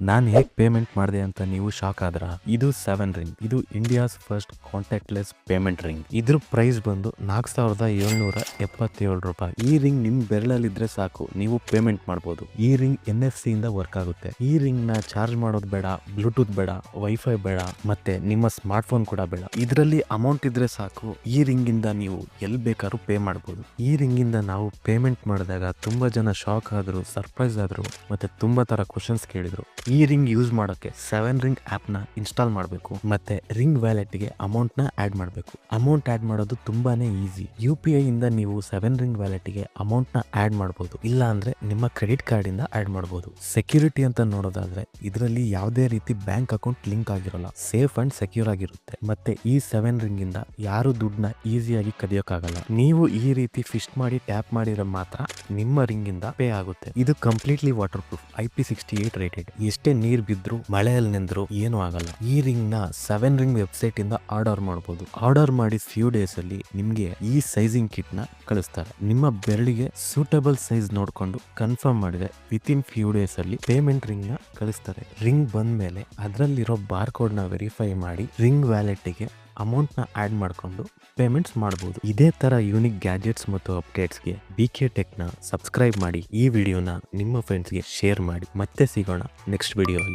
ನಾನು ಹೇಗೆ ಪೇಮೆಂಟ್ ಮಾಡಿದೆ ಅಂತ ನೀವು ಶಾಕ್ ಆದ್ರ? ಇದು 7 ರಿಂಗ್. ಇದು India's first contactless payment ring. ಇದ್ರ ಪ್ರೈಸ್ ಬಂದು 4777 ರೂಪಾಯಿ. ಈ ರಿಂಗ್ ನಿಮ್ ಬೆರಳಲ್ಲಿದ್ರೆ ಸಾಕು, ನೀವು ಪೇಮೆಂಟ್ ಮಾಡಬಹುದು. ಈ ರಿಂಗ್ NFC ಇಂದ ವರ್ಕ್ ಆಗುತ್ತೆ. ಈ ರಿಂಗ್ ನ ಚಾರ್ಜ್ ಮಾಡೋದು ಬೇಡ, ಬ್ಲೂಟೂತ್ ಬೇಡ, ವೈಫೈ ಬೇಡ, ಮತ್ತೆ ನಿಮ್ಮ ಸ್ಮಾರ್ಟ್ ಫೋನ್ ಕೂಡ ಬೇಡ. ಇದರಲ್ಲಿ ಅಮೌಂಟ್ ಇದ್ರೆ ಸಾಕು, ಈ ರಿಂಗ್ ಇಂದ ನೀವು ಎಲ್ಲಿ ಬೇಕಾದ್ರೂ ಪೇ ಮಾಡಬಹುದು. ಈ ರಿಂಗ್ ಇಂದ ನಾವು ಪೇಮೆಂಟ್ ಮಾಡಿದಾಗ ತುಂಬಾ ಜನ ಶಾಕ್ ಆದ್ರು, ಸರ್ಪ್ರೈಸ್ ಆದ್ರು, ಮತ್ತೆ ತುಂಬಾ ತರ ಕ್ವಶನ್ಸ್ ಕೇಳಿದ್ರು. ಈ ರಿಂಗ್ ಯೂಸ್ ಮಾಡೋಕೆ 7 ರಿಂಗ್ ಆಪ್ ನ ಇನ್ಸ್ಟಾಲ್ ಮಾಡಬೇಕು, ಮತ್ತೆ ರಿಂಗ್ ವ್ಯಾಲೆಟ್ ಗೆ ಅಮೌಂಟ್ ನ ಆಡ್ ಮಾಡಬೇಕು. ಅಮೌಂಟ್ ಆಡ್ ಮಾಡೋದು ತುಂಬಾನೇ ಈಸಿ. UPI ಇಂದ ನೀವು 7 ರಿಂಗ್ ವ್ಯಾಲೆಟ್ ಗೆ ಅಮೌಂಟ್ ನ ಆಡ್ ಮಾಡಬಹುದು, ಇಲ್ಲ ಅಂದ್ರೆ ನಿಮ್ಮ ಕ್ರೆಡಿಟ್ ಕಾರ್ಡ್ ಇಂದ ಆಡ್ ಮಾಡಬಹುದು. ಸೆಕ್ಯೂರಿಟಿ ಅಂತ ನೋಡೋದಾದ್ರೆ ಇದರಲ್ಲಿ ಯಾವುದೇ ರೀತಿ ಬ್ಯಾಂಕ್ ಅಕೌಂಟ್ ಲಿಂಕ್ ಆಗಿರೋಲ್ಲ, ಸೇಫ್ ಅಂಡ್ ಸೆಕ್ಯೂರ್ ಆಗಿರುತ್ತೆ. ಮತ್ತೆ ಈ 7 ರಿಂಗ್ ಇಂದ ಯಾರು ದುಡ್ಡನ್ನ ಈಸಿಯಾಗಿ ಕದಿಯೋಕ್ಕಾಗಲ್ಲ. ನೀವು ಈ ರೀತಿ ಫಿಸ್ಟ್ ಮಾಡಿ ಟ್ಯಾಪ್ ಮಾಡಿದ್ರೆ ಮಾತ್ರ ನಿಮ್ಮ ರಿಂಗ್ ಇಂದ ಪೇ ಆಗುತ್ತೆ. ಇದು completely water proof, IP68 rated. ಎಷ್ಟೇ ನೀರ್ ಬಿದ್ರು, ಮಳೆಯಲ್ಲಿ ನೆಂದ್ರು ಏನು ಆಗಲ್ಲ. ಈ ರಿಂಗ್ ನ 7 ರಿಂಗ್ ವೆಬ್ಸೈಟ್ ಇಂದ ಆರ್ಡರ್ ಮಾಡಬಹುದು. ಆರ್ಡರ್ ಮಾಡಿ ಫ್ಯೂ ಡೇಸ್ ಅಲ್ಲಿ ನಿಮ್ಗೆ ಈ ಸೈಜಿಂಗ್ ಕಿಟ್ ನ ಕಳಿಸ್ತಾರೆ. ನಿಮ್ಮ ಬೆರಳಿಗೆ ಸೂಟಬಲ್ ಸೈಜ್ ನೋಡ್ಕೊಂಡು ಕನ್ಫರ್ಮ್ ಮಾಡಿದ್ರೆ ವಿತಿನ್ ಫ್ಯೂ ಡೇಸ್ ಅಲ್ಲಿ ಪೇಮೆಂಟ್ ರಿಂಗ್ ನ ಕಳಿಸ್ತಾರೆ. ರಿಂಗ್ ಬಂದ್ಮೇಲೆ ಅದರಲ್ಲಿರೋ ಬಾರ್ ಕೋಡ್ ನ ವೆರಿಫೈ ಮಾಡಿ ರಿಂಗ್ ವ್ಯಾಲೆಟ್ ಗೆ ಅಮೌಂಟ್ ನ ಆಡ್ ಮಾಡ್ಕೊಂಡು ಪೇಮೆಂಟ್ಸ್ ಮಾಡಬಹುದು. ಇದೇ ತರ ಯೂನಿಕ್ ಗ್ಯಾಜೆಟ್ಸ್ ಮತ್ತು ಅಪ್ಡೇಟ್ಸ್ಗೆ BK ಟೆಕ್ ನ ಸಬ್ಸ್ಕ್ರೈಬ್ ಮಾಡಿ. ಈ ವಿಡಿಯೋನ ನಿಮ್ಮ ಫ್ರೆಂಡ್ಸ್ಗೆ ಶೇರ್ ಮಾಡಿ. ಮತ್ತೆ ಸಿಗೋಣ ನೆಕ್ಸ್ಟ್ ವಿಡಿಯೋ ಅಲ್ಲಿ.